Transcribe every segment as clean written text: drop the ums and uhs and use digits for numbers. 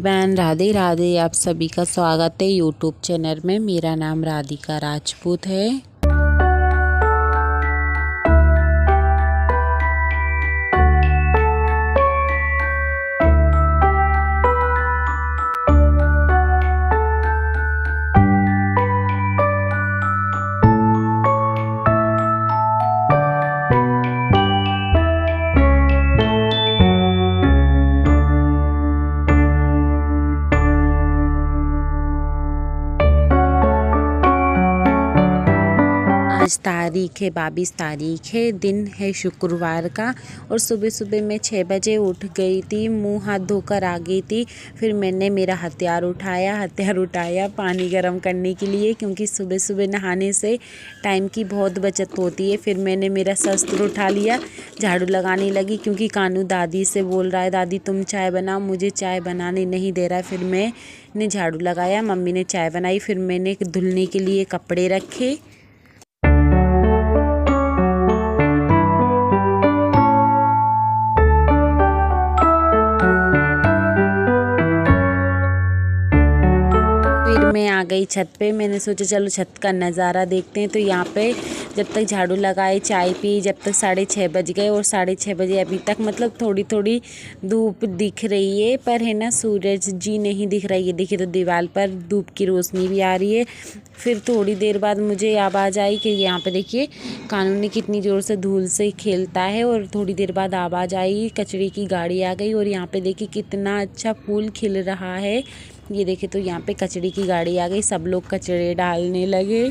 बहन राधे राधे। आप सभी का स्वागत है यूट्यूब चैनल में। मेरा नाम राधिका राजपूत है। आज तारीख है 22 तारीख है, दिन है शुक्रवार का। और सुबह सुबह मैं 6 बजे उठ गई थी, मुंह हाथ धोकर आ गई थी। फिर मैंने मेरा हथियार उठाया पानी गर्म करने के लिए, क्योंकि सुबह सुबह नहाने से टाइम की बहुत बचत होती है। फिर मैंने मेरा शस्त्र उठा लिया, झाड़ू लगाने लगी, क्योंकि कानू दादी से बोल रहा है दादी तुम चाय बनाओ, मुझे चाय बनाने नहीं दे रहा है। फिर मैंने झाड़ू लगाया, मम्मी ने चाय बनाई। फिर मैंने धुलने के लिए कपड़े रखे। फिर मैं आ गई छत पे। मैंने सोचा चलो छत का नज़ारा देखते हैं। तो यहाँ पे जब तक झाड़ू लगाए, चाय पी, जब तक 6:30 बज गए। और 6:30 बजे अभी तक मतलब थोड़ी थोड़ी धूप दिख रही है, पर है ना सूरज जी नहीं दिख रही है। देखिए तो दीवार पर धूप की रोशनी भी आ रही है। फिर थोड़ी देर बाद मुझे आवाज़ आई कि यहाँ पे देखिए कानूनी कितनी ज़ोर से धूल से खेलता है। और थोड़ी देर बाद आवाज़ आई, कचरे की गाड़ी आ गई। और यहाँ पे देखिए कितना अच्छा फूल खिल रहा है। ये देखिए तो यहाँ पे कचरे की गाड़ी आ गई, सब लोग कचरे डालने लगे।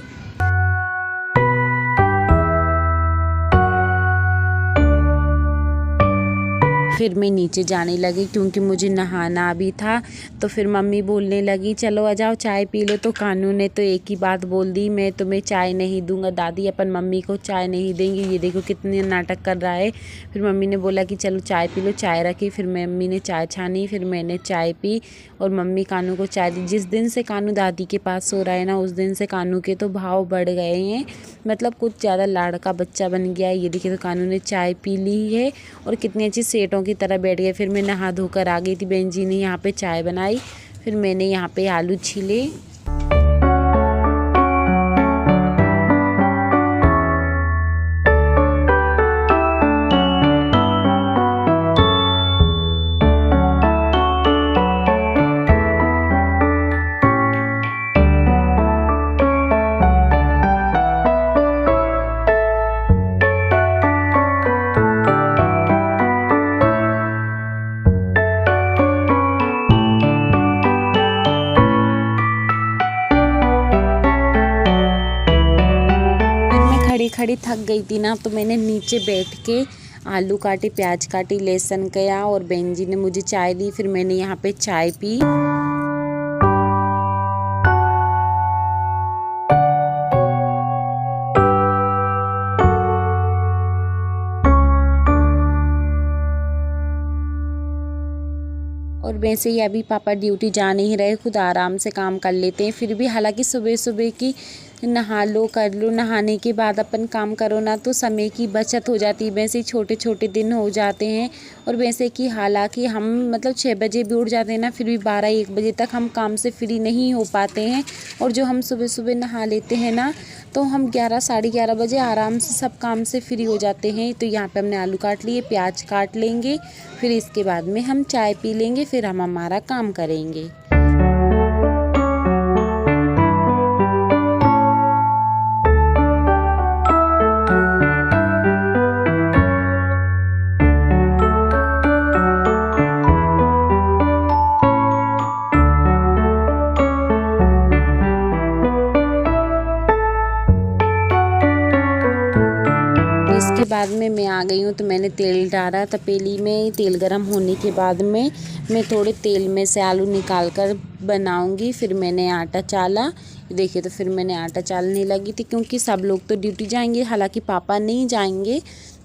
फिर मैं नीचे जाने लगी, क्योंकि मुझे नहाना भी था। तो फिर मम्मी बोलने लगी चलो आ जाओ चाय पी लो। तो कानू ने तो एक ही बात बोल दी, मैं तुम्हें चाय नहीं दूंगा दादी, अपन मम्मी को चाय नहीं देंगे। ये देखो कितने नाटक कर रहा है। फिर मम्मी ने बोला कि चलो चाय पी लो, चाय रखी। फिर मम्मी ने चाय छानी, फिर मैंने चाय पी और मम्मी कानू को चाय दी। जिस दिन से कानू दादी के पास सो रहा है ना, उस दिन से कानू के तो भाव बढ़ गए हैं, मतलब कुछ ज़्यादा लाड़का बच्चा बन गया है। ये देखिए तो कानू ने चाय पी ली है और कितनी अच्छी सेठों की तरह बैठ गए। फिर मैं नहा धोकर आ गई थी, बहन जी ने यहाँ पे चाय बनाई। फिर मैंने यहाँ पे आलू छीले। खड़ी थक गई थी ना, तो मैंने नीचे बैठ के आलू काटे, प्याज काटी, लहसुन किया और बहन जी ने मुझे चाय दी। फिर मैंने यहाँ पे चाय पी। और वैसे ही अभी पापा ड्यूटी जा नहीं रहे, खुद आराम से काम कर लेते हैं। फिर भी हालांकि सुबह सुबह की नहा लो कर लो, नहाने के बाद अपन काम करो ना, तो समय की बचत हो जाती है। वैसे ही छोटे छोटे दिन हो जाते हैं। और वैसे कि हालांकि हम मतलब 6 बजे भी उठ जाते हैं ना, फिर भी 12-1 बजे तक हम काम से फ्री नहीं हो पाते हैं। और जो हम सुबह सुबह नहा लेते हैं ना, तो हम 11-11:30 बजे आराम से सब काम से फ्री हो जाते हैं। तो यहाँ पे हमने आलू काट लिए, प्याज काट लेंगे, फिर इसके बाद में हम चाय पी लेंगे, फिर हम हमारा काम करेंगे। इसके बाद में मैं आ गई हूँ, तो मैंने तेल डाला तपेली में। तेल गरम होने के बाद में मैं थोड़े तेल में से आलू निकाल कर बनाऊँगी। फिर मैंने आटा चाला, देखिए तो फिर मैंने आटा चालने लगी थी, क्योंकि सब लोग तो ड्यूटी जाएंगे, हालांकि पापा नहीं जाएंगे।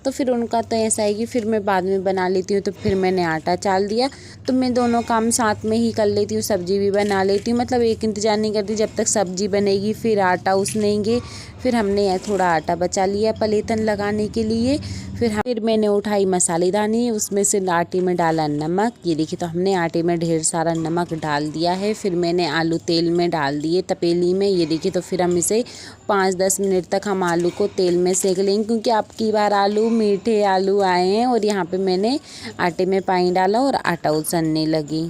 तो फिर उनका तो ऐसा है कि फिर मैं बाद में बना लेती हूँ। तो फिर मैंने आटा चाल दिया। तो मैं दोनों काम साथ में ही कर लेती हूँ, सब्ज़ी भी बना लेती हूँ। मतलब एक इंतज़ार नहीं करती जब तक सब्ज़ी बनेगी, फिर आटा उसनेंगे, फिर हमने थोड़ा आटा बचा लिया पलेतन लगाने के लिए। फिर मैंने उठाई मसालेदानी, उसमें से आटे में डाला नमक। ये देखिए तो हमने आटे में ढेर सारा नमक डाल दिया है। फिर मैंने आलू तेल में डाल दिए तपेली में। ये देखिए तो फिर हम इसे 5-10 मिनट तक हम आलू को तेल में सेक लेंगे, क्योंकि अब की बार आलू मीठे आलू आए हैं। और यहाँ पे मैंने आटे में पानी डाला और आटा उसलने लगी।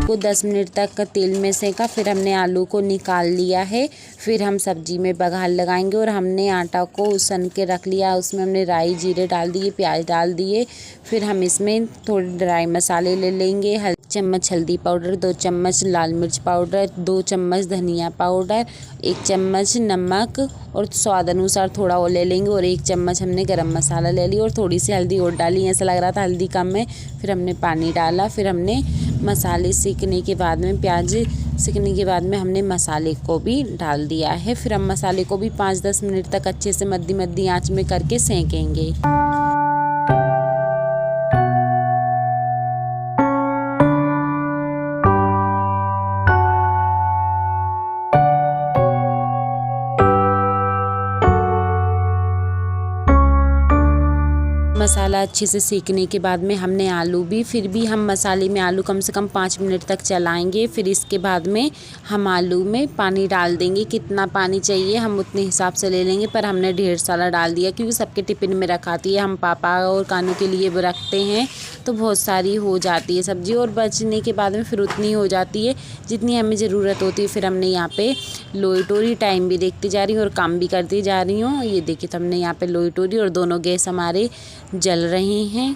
को 10 मिनट तक तेल में सेका। फिर हमने आलू को निकाल लिया है। फिर हम सब्जी में बघार लगाएंगे। और हमने आटा को उसन के रख लिया, उसमें हमने राई जीरे डाल दिए, प्याज डाल दिए। फिर हम इसमें थोड़े ड्राई मसाले ले लेंगे, 1 चम्मच हल्दी पाउडर, 2 चम्मच लाल मिर्च पाउडर, 2 चम्मच धनिया पाउडर, 1 चम्मच नमक और स्वाद अनुसार थोड़ा और ले लेंगे। और 1 चम्मच हमने गरम मसाला ले लिया और थोड़ी सी हल्दी और डाली। ऐसा लग रहा था हल्दी कम है। फिर हमने पानी डाला। फिर हमने मसाले सीखने के बाद में, प्याज सीखने के बाद में हमने मसाले को भी डाल दिया है। फिर हम मसाले को भी 5-10 मिनट तक अच्छे से मद्दी आंच में करके सेकेंगे। मसाला अच्छे से सीखने के बाद में हमने आलू भी, फिर भी हम मसाले में आलू कम से कम 5 मिनट तक चलाएंगे। फिर इसके बाद में हम आलू में पानी डाल देंगे। कितना पानी चाहिए हम उतने हिसाब से ले लेंगे, पर हमने ढेर सारा डाल दिया क्योंकि सबके टिफ़िन में रखाती है। हम पापा और कानू के लिए भी रखते हैं तो बहुत सारी हो जाती है सब्जी, और बचने के बाद में फिर उतनी हो जाती है जितनी हमें ज़रूरत होती है। फिर हमने यहाँ पे लोई टोरी, टाइम भी देखती जा रही हूँ और काम भी करती जा रही हूँ। ये देखिए तो हमने यहाँ पे लोई टोरी और दोनों गैस हमारे जल रहे हैं।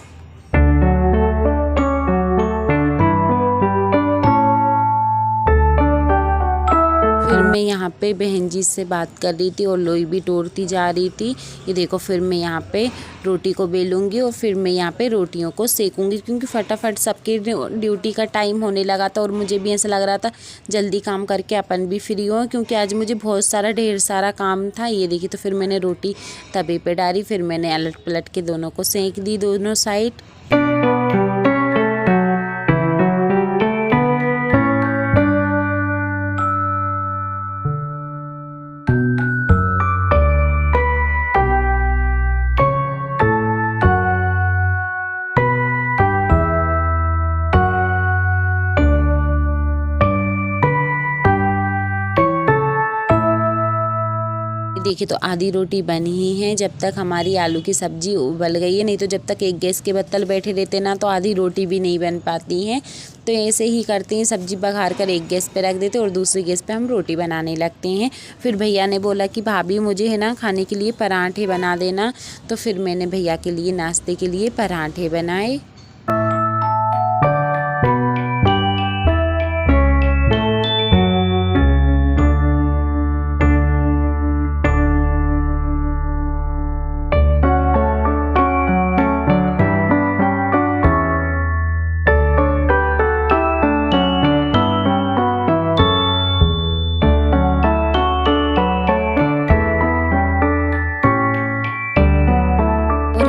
फिर मैं यहाँ पे बहन जी से बात कर रही थी और लोई भी तोड़ती जा रही थी। ये देखो फिर मैं यहाँ पे रोटी को बेलूँगी और फिर मैं यहाँ पे रोटियों को सेकूँगी, क्योंकि फटाफट सबके ड्यूटी का टाइम होने लगा था। और मुझे भी ऐसा लग रहा था जल्दी काम करके अपन भी फ्री हो, क्योंकि आज मुझे बहुत सारा ढेर सारा काम था। ये देखिए तो फिर मैंने रोटी तवे पे डाली। फिर मैंने अलट पलट के दोनों को सेक दी, दोनों साइड। देखिए तो आधी रोटी बनी ही है। जब तक हमारी आलू की सब्जी उबल गई है, नहीं तो जब तक एक गैस के बत्तल बैठे रहते ना तो आधी रोटी भी नहीं बन पाती हैं। तो ऐसे ही करते हैं, सब्जी बघार कर एक गैस पे रख देते और दूसरी गैस पे हम रोटी बनाने लगते हैं। फिर भैया ने बोला कि भाभी मुझे है ना खाने के लिए पराठे बना देना, तो फिर मैंने भैया के लिए नाश्ते के लिए पराठे बनाए।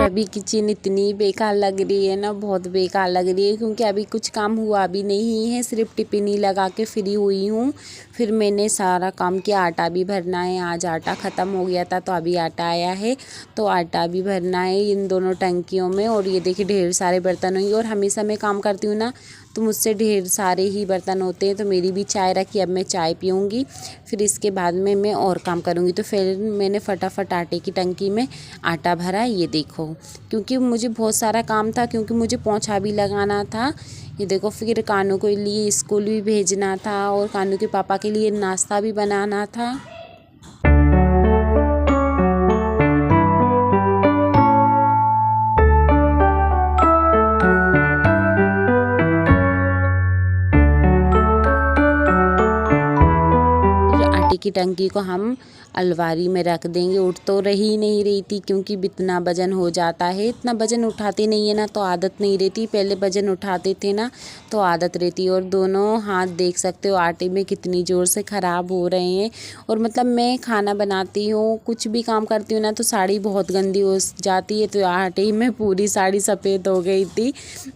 अभी किचन इतनी बेकार लग रही है ना, बहुत बेकार लग रही है, क्योंकि अभी कुछ काम हुआ भी नहीं है, सिर्फ टिफिन ही लगा के फ्री हुई हूँ। फिर मैंने सारा काम किया, आटा भी भरना है। आज आटा ख़त्म हो गया था तो अभी आटा आया है, तो आटा भी भरना है इन दोनों टंकियों में। और ये देखिए ढेर सारे बर्तन होंगे, और हमेशा मैं काम करती हूँ ना तो मुझसे ढेर सारे ही बर्तन होते हैं। तो मेरी भी चाय रखी, अब मैं चाय पीऊँगी, फिर इसके बाद में मैं और काम करूँगी। तो फिर मैंने फटाफट आटे की टंकी में आटा भरा, ये देखो, क्योंकि मुझे बहुत सारा काम था, क्योंकि मुझे पोंछा भी लगाना था। ये देखो फिर कानू के लिए स्कूल भी भेजना था और कानू के पापा के लिए नाश्ता भी बनाना था। की टंकी को हम अलमारी में रख देंगे। उठ तो रही नहीं रही थी क्योंकि इतना वजन हो जाता है। इतना वजन उठाते नहीं है ना तो आदत नहीं रहती, पहले वजन उठाते थे ना तो आदत रहती। और दोनों हाथ देख सकते हो आटे में कितनी ज़ोर से ख़राब हो रहे हैं। और मतलब मैं खाना बनाती हूँ, कुछ भी काम करती हूँ ना तो साड़ी बहुत गंदी हो जाती है, तो आटे में पूरी साड़ी सफ़ेद हो गई थी।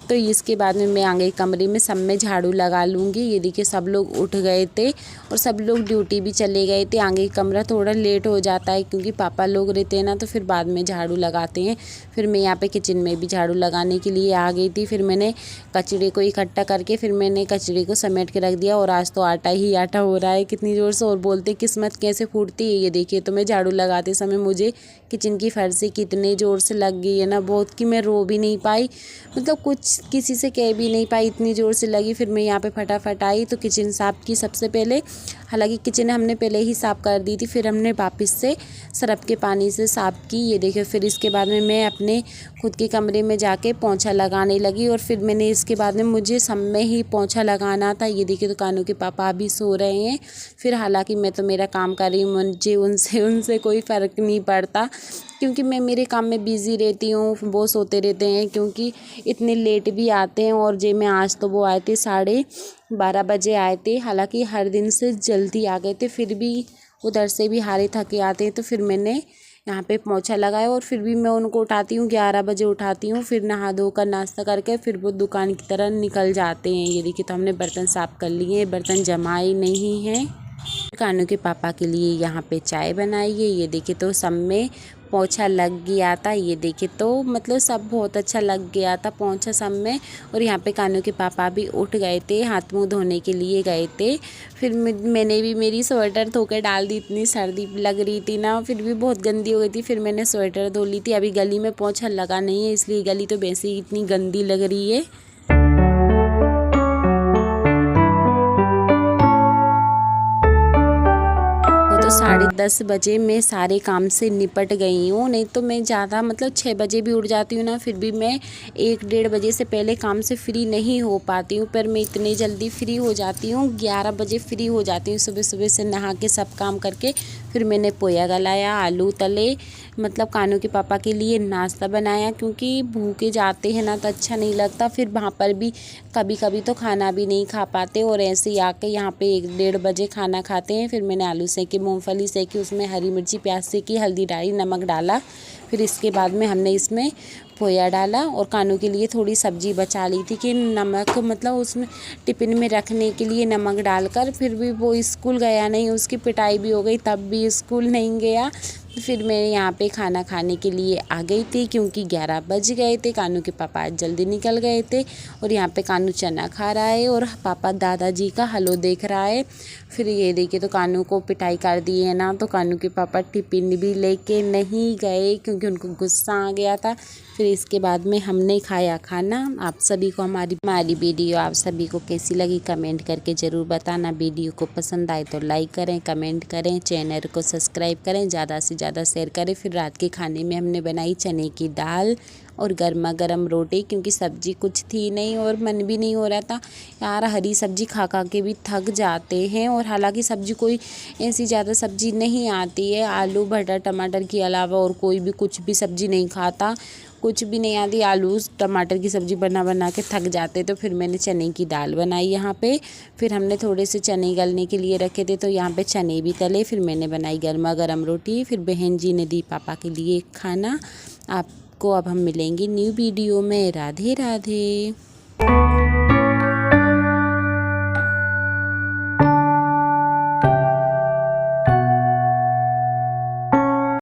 तो इसके बाद में मैं आगे कमरे में सब में झाड़ू लगा लूँगी। ये देखिए सब लोग उठ गए थे और सब लोग ड्यूटी भी चले गए थे। आगे कमरा थोड़ा लेट हो जाता है क्योंकि पापा लोग रहते हैं ना, तो फिर बाद में झाड़ू लगाते हैं। फिर मैं यहाँ पे किचन में भी झाड़ू लगाने के लिए आ गई थी। फिर मैंने कचड़े को इकट्ठा करके फिर मैंने कचड़े को समेट के रख दिया। और आज तो आटा ही आटा हो रहा है कितनी ज़ोर से। और बोलते किस्मत कैसे फूटती है। ये देखिए तो मैं झाड़ू लगाते समय मुझे किचन की फर्शी कितने ज़ोर से लग गई है ना, बहुत कि मैं रो भी नहीं पाई, मतलब कुछ किसी से कह भी नहीं पाई, इतनी ज़ोर से लगी। फिर मैं यहाँ पे फटाफट आई तो किचन साफ़ की सबसे पहले। हालांकि किचन हमने पहले ही साफ़ कर दी थी, फिर हमने वापस से सरफ के पानी से साफ़ की। ये देखिए फिर इसके बाद में मैं अपने खुद के कमरे में जाके पोंछा लगाने लगी। और फिर मैंने इसके बाद में मुझे सब में ही पोंछा लगाना था। ये देखिए तो कानू के पापा भी सो रहे हैं। फिर हालांकि मैं तो मेरा काम कर रही हूँ, मुझे उनसे कोई फ़र्क नहीं पड़ता क्योंकि मैं मेरे काम में बिज़ी रहती हूँ। वो सोते रहते हैं क्योंकि इतने लेट भी आते हैं। और जे मैं आज तो वो आए थे 12:30 बजे आए थे। हालांकि हर दिन से जल्दी आ गए थे, फिर भी उधर से भी हारे थके आते हैं। तो फिर मैंने यहाँ पे पोंछा लगाया और फिर भी मैं उनको उठाती हूँ, 11 बजे उठाती हूँ। फिर नहा धोकर नाश्ता करके फिर वो दुकान की तरह निकल जाते हैं। ये देखिए तो हमने बर्तन साफ़ कर लिए, बर्तन जमाए नहीं हैं। कानू के पापा के लिए यहाँ पे चाय बनाई है। ये देखिए तो सब में पोंछा लग गया था। ये देखिए तो मतलब सब बहुत अच्छा लग गया था पोंछा सब में। और यहाँ पे कानू के पापा भी उठ गए थे, हाथ मुंह धोने के लिए गए थे। फिर मैंने भी मेरी स्वेटर धोकर डाल दी, इतनी सर्दी लग रही थी ना, फिर भी बहुत गंदी हो गई थी। फिर मैंने स्वेटर धो ली थी। अभी गली में पोंछा लगा नहीं है इसलिए गली तो वैसे ही इतनी गंदी लग रही है। तो 10:30 बजे मैं सारे काम से निपट गई हूँ। नहीं तो मैं ज़्यादा मतलब 6 बजे भी उठ जाती हूँ ना, फिर भी मैं 1-1:30 बजे से पहले काम से फ्री नहीं हो पाती हूँ। पर मैं इतनी जल्दी फ्री हो जाती हूँ, 11 बजे फ्री हो जाती हूँ। सुबह सुबह से नहा के सब काम करके फिर मैंने पोया गलाया, आलू तले, मतलब कानू के पापा के लिए नाश्ता बनाया क्योंकि भूखे जाते हैं ना तो अच्छा नहीं लगता। फिर वहाँ पर भी कभी कभी तो खाना भी नहीं खा पाते और ऐसे ही आके यहाँ पे 1-1:30 बजे खाना खाते हैं। फिर मैंने आलू सेके, मूंगफली सेकी, उसमें हरी मिर्ची प्याज सेकी, हल्दी डाली, नमक डाला। फिर इसके बाद में हमने इसमें पोया डाला और कानू के लिए थोड़ी सब्जी बचा ली थी कि नमक मतलब उसमें टिफ़िन में रखने के लिए नमक डालकर। फिर भी वो स्कूल गया नहीं, उसकी पिटाई भी हो गई तब भी स्कूल नहीं गया। फिर मैं यहाँ पे खाना खाने के लिए आ गई थी क्योंकि 11 बज गए थे। कानू के पापा आज जल्दी निकल गए थे। और यहाँ पे कानू चना खा रहा है और पापा दादाजी का हलो देख रहा है। फिर ये देखिए तो कानू को पिटाई कर दी है ना, तो कानू के पापा टिफ़िन भी लेके नहीं गए क्योंकि उनको गुस्सा आ गया था। फिर इसके बाद में हमने खाया खाना। आप सभी को हमारी वीडियो आप सभी को कैसी लगी कमेंट करके ज़रूर बताना। वीडियो को पसंद आए तो लाइक करें, कमेंट करें, चैनल को सब्सक्राइब करें, ज़्यादा से ज़्यादा शेयर करें। फिर रात के खाने में हमने बनाई चने की दाल और गर्मा गर्म रोटी क्योंकि सब्जी कुछ थी नहीं और मन भी नहीं हो रहा था यार, हरी सब्जी खा खा के भी थक जाते हैं। और हालांकि सब्जी कोई ऐसी ज़्यादा सब्जी नहीं आती है, आलू भटर टमाटर के अलावा और कोई भी कुछ भी सब्जी नहीं खाता, कुछ भी नहीं आती। आलू टमाटर की सब्ज़ी बना बना के थक जाते। तो फिर मैंने चने की दाल बनाई यहाँ पे। फिर हमने थोड़े से चने गलने के लिए रखे थे तो यहाँ पे चने भी तले। फिर मैंने बनाई गर्मा गर्म रोटी। फिर बहन जी ने दी पापा के लिए खाना। आपको अब हम मिलेंगे न्यू वीडियो में। राधे राधे।